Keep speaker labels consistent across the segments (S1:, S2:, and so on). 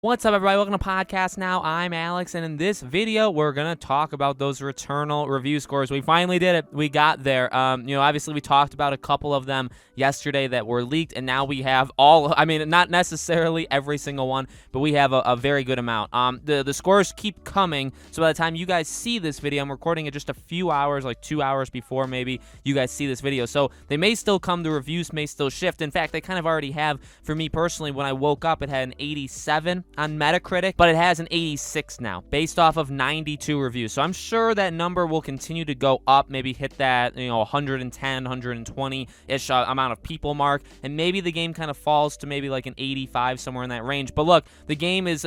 S1: What's up, everybody? Welcome to Podcast Now. I'm Alex, and in this video, we're going to talk about those Returnal review scores. We finally did it. We got there. Obviously, we talked about a couple of them yesterday that were leaked, and now we have all, not necessarily every single one, but we have a very good amount. The scores keep coming, so by the time you guys see this video, I'm recording it just a few hours, like 2 hours before maybe you guys see this video, so they may still come, the reviews may still shift. In fact, they kind of already have. For me personally, when I woke up, it had an 87 on Metacritic, but it has an 86 now, based off of 92 reviews. So I'm sure that number will continue to go up, maybe hit that 110, 120-ish amount of people mark, and maybe the game kind of falls to maybe like an 85, somewhere in that range. But look, the game is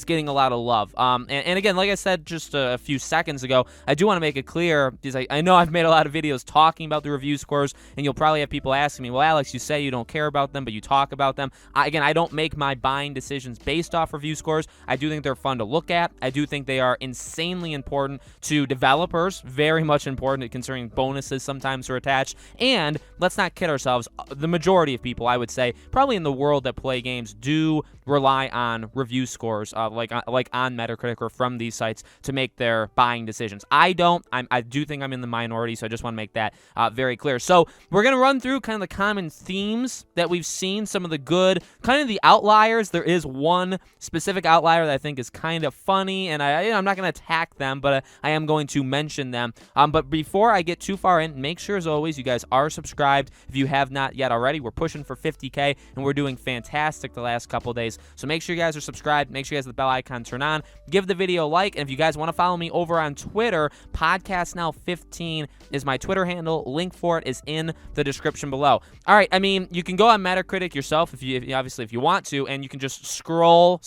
S1: getting a lot of love. And again, like I said just a few seconds ago, I do want to make it clear, because I know I've made a lot of videos talking about the review scores, and you'll probably have people asking me, well, Alex, you say you don't care about them, but you talk about them. Again, I don't make my buying decisions based off review scores. I do think they're fun to look at. I do think they are insanely important to developers, very much important, considering bonuses sometimes are attached. And let's not kid ourselves, the majority of people, I would say, probably in the world that play games, do rely on review scores, like on Metacritic or from these sites, to make their buying decisions. I don't. I do think I'm in the minority, so I just want to make that very clear. So we're going to run through kind of the common themes that we've seen, some of the good, kind of the outliers. There is one specific outlier that I think is kind of funny, and I'm not going to attack them, but I am going to mention them. But before I get too far in, make sure, as always, you guys are subscribed if you have not yet already. We're pushing for 50K, and we're doing fantastic the last couple days. So make sure you guys are subscribed. Make sure you guys have the bell icon turned on. Give the video a like, and if you guys want to follow me over on Twitter, PodcastNow15 is my Twitter handle. Link for it is in the description below. All right, you can go on Metacritic yourself if you want to, and you can just scroll,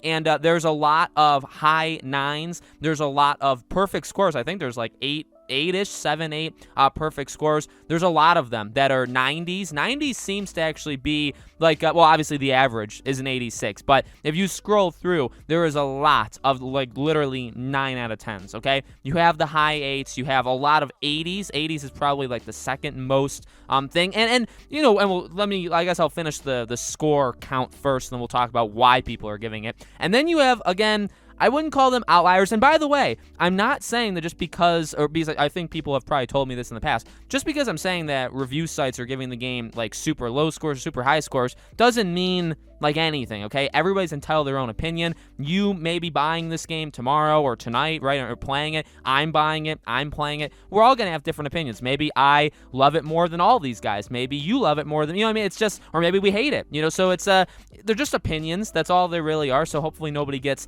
S1: and there's a lot of high 9s. There's a lot of perfect scores. I think there's like 8-ish, 7, 8 perfect scores. There's a lot of them that are 90s. 90s seems to actually be like, well, obviously the average is an 86, but if you scroll through, there is a lot of like literally 9 out of 10s, okay? You have the high 8s, you have a lot of 80s. 80s is probably like the second most thing, and I guess I'll finish the score count first, and then we'll talk about why people are giving it. And then you have, again, I wouldn't call them outliers. And by the way, I'm not saying that just because I think people have probably told me this in the past, just because I'm saying that review sites are giving the game like super low scores, super high scores, doesn't mean like anything, okay? Everybody's entitled to their own opinion. You may be buying this game tomorrow or tonight, right, or playing it. I'm buying it. I'm playing it. We're all going to have different opinions. Maybe I love it more than all these guys. Maybe you love it more than, it's just, or maybe we hate it, so it's, they're just opinions. That's all they really are, so hopefully nobody gets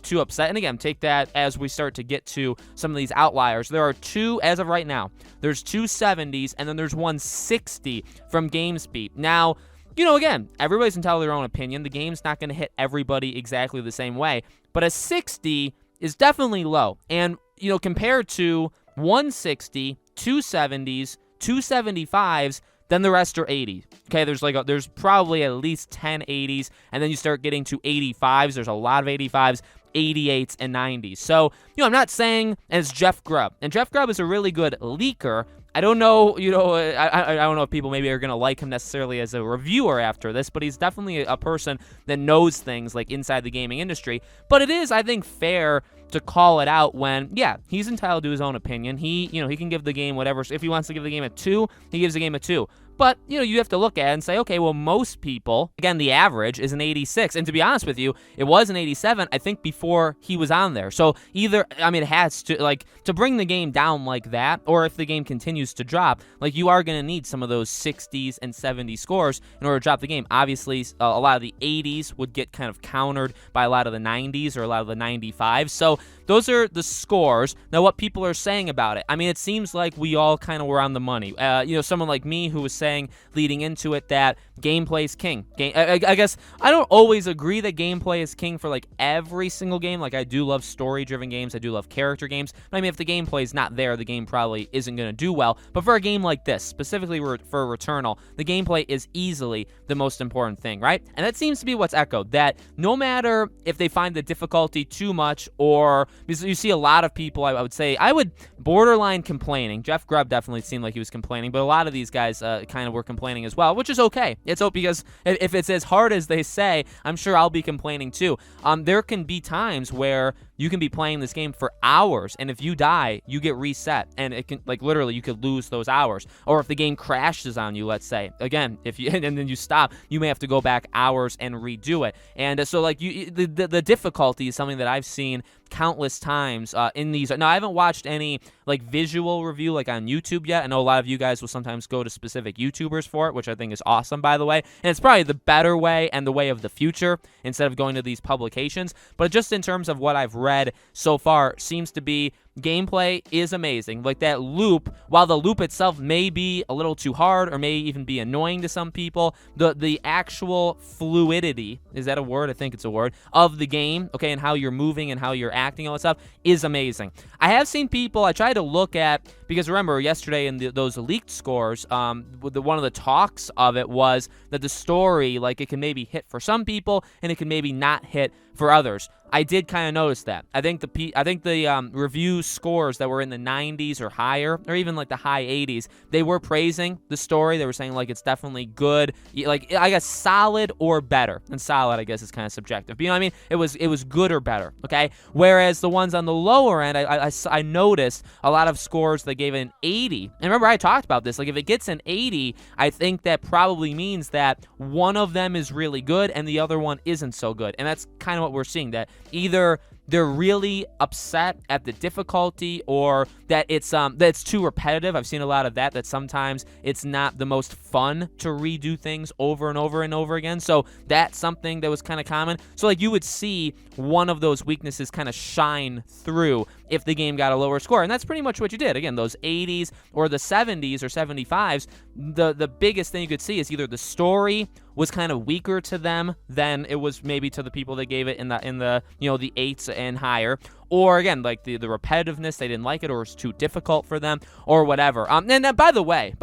S1: too upset. And again, take that as we start to get to some of these outliers. There are two, as of right now, there's two 70s, and then there's one 60 from GameSpeed. Now, again, everybody's entitled to their own opinion. The game's not going to hit everybody exactly the same way, but a 60 is definitely low. And, compared to 160, 270s, 275s, then the rest are 80. Okay, there's probably at least 10 80s, and then you start getting to 85s. There's a lot of 85s, 88s, and 90s. So, I'm not saying, and it's Jeff Grubb. And Jeff Grubb is a really good leaker. I don't know, I don't know if people maybe are going to like him necessarily as a reviewer after this, but he's definitely a person that knows things like inside the gaming industry. But it is, I think, fair to call it out when, yeah, he's entitled to his own opinion. He can give the game whatever. If he wants to give the game a 2, he gives the game a 2. But, you have to look at it and say, okay, well, most people, again, the average is an 86. And to be honest with you, it was an 87, I think, before he was on there. So either, it has to, to bring the game down like that, or if the game continues to drop, you are going to need some of those 60s and 70s scores in order to drop the game. Obviously, a lot of the 80s would get kind of countered by a lot of the 90s or a lot of the 95s. So those are the scores. Now, what people are saying about it, it seems like we all kind of were on the money. Someone like me who was saying leading into it that gameplay is king. I guess I don't always agree that gameplay is king for every single game. I do love story-driven games. I do love character games. But if the gameplay is not there, the game probably isn't going to do well. But for a game like this, specifically for Returnal, the gameplay is easily the most important thing, right? And that seems to be what's echoed, that no matter if they find the difficulty too much, or because you see a lot of people, I would borderline complaining. Jeff Grubb definitely seemed like he was complaining, but a lot of these guys kind of were complaining as well, which is okay. It's hope because if it's as hard as they say, I'm sure I'll be complaining too. There can be times where you can be playing this game for hours, and if you die, you get reset, and it can, like, literally, you could lose those hours. Or if the game crashes on you, let's say, again, if you and then you stop, you may have to go back hours and redo it. And so, like, the difficulty is something that I've seen countless times in these. Now, I haven't watched any like visual review like on YouTube yet. I know a lot of you guys will sometimes go to specific YouTubers for it, which I think is awesome, by the way. And it's probably the better way and the way of the future instead of going to these publications. But just in terms of what I've read so far, seems to be gameplay is amazing. Like that loop, while the loop itself may be a little too hard or may even be annoying to some people, the actual fluidity, is that a word? I think it's a word, of the game, okay, and how you're moving and how you're acting and all that stuff is amazing. I have seen people, I tried to look at, because remember yesterday in those leaked scores, one of the talks of it was that the story, like, it can maybe hit for some people and it can maybe not hit for others. I did kind of notice that. I think the review scores that were in the 90s or higher, or even like the high 80s, they were praising the story. They were saying like it's definitely good, like I guess solid or better. And solid, I guess, is kind of subjective. But you know what I mean? It was good or better. Okay. Whereas the ones on the lower end, I noticed a lot of scores that gave it an 80. And remember, I talked about this. Like if it gets an 80, I think that probably means that one of them is really good and the other one isn't so good. And that's kind of what we're seeing, that either they're really upset at the difficulty or that it's too repetitive. I've seen a lot of that sometimes it's not the most fun to redo things over and over and over again. So that's something that was kind of common. So like you would see one of those weaknesses kind of shine through if the game got a lower score. And that's pretty much what you did. Again, those 80s or the 70s or 75s, the biggest thing you could see is either the story was kind of weaker to them than it was maybe to the people that gave it in the you know, the 8s and higher, or again, like the repetitiveness, they didn't like it, or it's too difficult for them, or whatever. And by the way,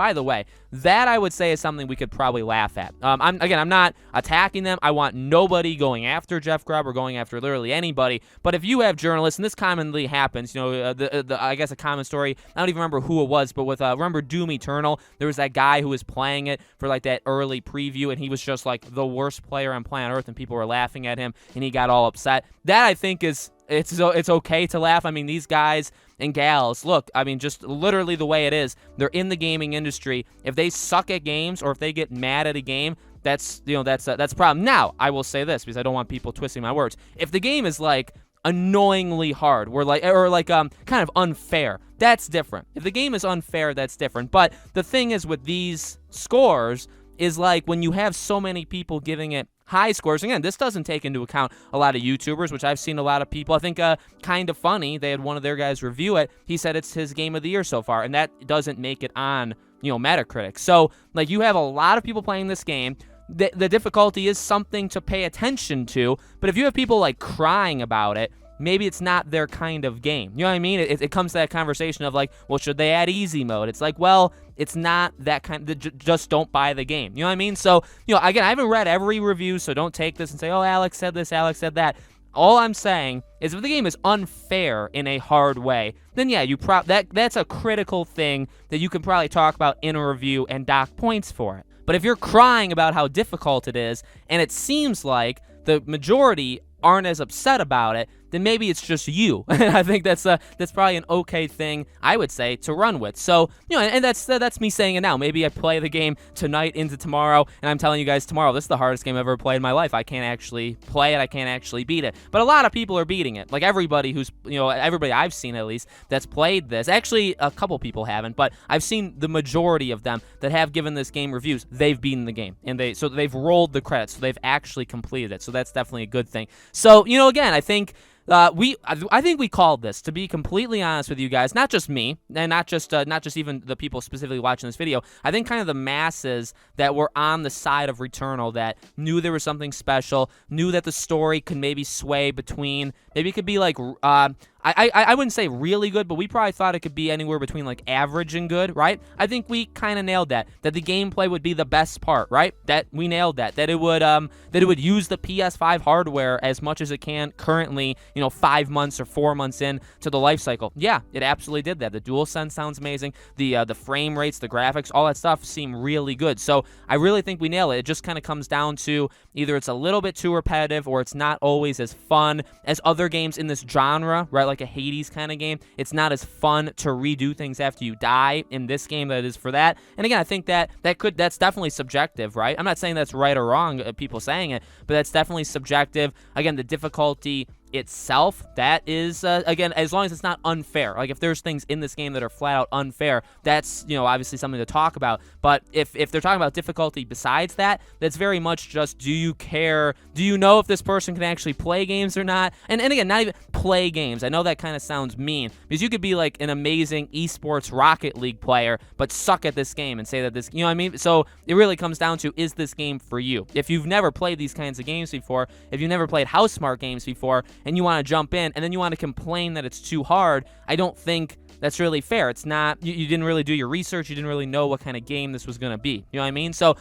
S1: that I would say is something we could probably laugh at. I'm not attacking them. I want nobody going after Jeff Grubb or going after literally anybody. But if you have journalists, and this commonly happens, you know, I guess a common story, I don't even remember who it was, but with remember Doom Eternal, there was that guy who was playing it for like that early preview, and he was just like the worst player on planet Earth, and people were laughing at him, and he got all upset. That I think is. It's okay to laugh. I mean, these guys and gals, look, I mean, just literally the way it is, they're in the gaming industry. If they suck at games or if they get mad at a game, that's a problem. Now, I will say this because I don't want people twisting my words. If the game is like annoyingly hard, or kind of unfair, that's different. If the game is unfair, that's different. But the thing is with these scores is like when you have so many people giving it high scores. Again, this doesn't take into account a lot of YouTubers, which I've seen a lot of people. I think Kind of Funny, they had one of their guys review it. He said it's his game of the year so far, and that doesn't make it on, you know, Metacritic. So, like, you have a lot of people playing this game. The difficulty is something to pay attention to, but if you have people, like, crying about it, maybe it's not their kind of game. You know what I mean? It comes to that conversation of like, well, should they add easy mode? It's like, well, it's not that kind of, just don't buy the game. You know what I mean? So, you know, again, I haven't read every review, so don't take this and say, oh, Alex said this, Alex said that. All I'm saying is if the game is unfair in a hard way, then yeah, that's a critical thing that you can probably talk about in a review and dock points for it. But if you're crying about how difficult it is, and it seems like the majority aren't as upset about it, then maybe it's just you. I think that's probably an okay thing, I would say, to run with. So, you know, and that's me saying it now. Maybe I play the game tonight into tomorrow, and I'm telling you guys tomorrow, this is the hardest game I've ever played in my life. I can't actually play it. I can't actually beat it. But a lot of people are beating it. Like everybody everybody I've seen at least that's played this. Actually, a couple people haven't, but I've seen the majority of them that have given this game reviews. They've beaten the game, and they've rolled the credits, so they've actually completed it. So that's definitely a good thing. So, you know, again, I think I think we called this, to be completely honest with you guys, not just me, and not just even the people specifically watching this video. I think kind of the masses that were on the side of Returnal, that knew there was something special, knew that the story could maybe sway between, maybe it could be like, I wouldn't say really good, but we probably thought it could be anywhere between like average and good, right? I think we kind of nailed that the gameplay would be the best part, right? That we nailed that it would use the PS5 hardware as much as it can currently 5 months or 4 months in to the life cycle. Yeah, it absolutely did that. The DualSense sounds amazing. The frame rates, the graphics, all that stuff seem really good. So I really think we nail it. It just kind of comes down to either it's a little bit too repetitive or it's not always as fun as other games in this genre, right? Like a Hades kind of game. It's not as fun to redo things after you die in this game that it is for that. And again, I think that's definitely subjective, right? I'm not saying that's right or wrong, people saying it, but that's definitely subjective. Again, the difficulty itself, that is, again, as long as it's not unfair. Like, if there's things in this game that are flat out unfair, that's, obviously something to talk about. But if they're talking about difficulty besides that, that's very much just, do you care? Do you know if this person can actually play games or not? And again, not even play games. I know that kind of sounds mean, because you could be like an amazing esports Rocket League player, but suck at this game and say that this, you know what I mean? So it really comes down to, is this game for you? If you've never played these kinds of games before, if you've never played House Smart games before, and you want to jump in and then you want to complain that it's too hard, I don't think that's really fair. It's not, you didn't really do your research. You didn't really know what kind of game this was going to be. You know what I mean? So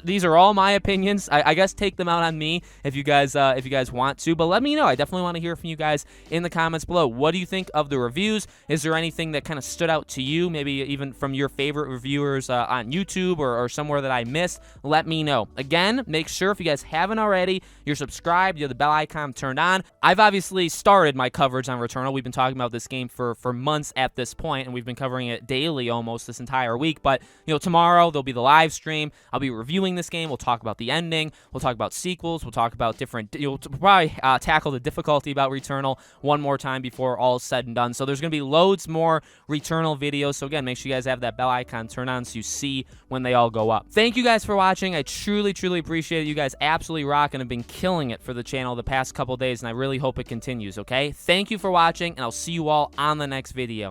S1: these are all my opinions. I guess take them out on me if you guys want to, but let me know. I definitely want to hear from you guys in the comments below. What do you think of the reviews? Is there anything that kind of stood out to you? Maybe even from your favorite reviewers on YouTube or somewhere that I missed? Let me know. Again, make sure if you guys haven't already, you're subscribed, you have the bell icon turned on. I've obviously started my coverage on Returnal. We've been talking about this game for months at this point, and we've been covering it daily almost this entire week. But tomorrow there'll be the live stream. I'll be reviewing this game. We'll talk about the ending. We'll talk about sequels. We'll talk about different, we'll probably tackle the difficulty about Returnal one more time before all is said and done. So there's going to be loads more Returnal videos. So again, make sure you guys have that bell icon turned on so you see when they all go up. Thank you guys for watching. I truly appreciate it. You guys absolutely rock and have been killing it for the channel the past couple days, and I really hope it continues, okay? Thank you for watching, and I'll see you all on the next video.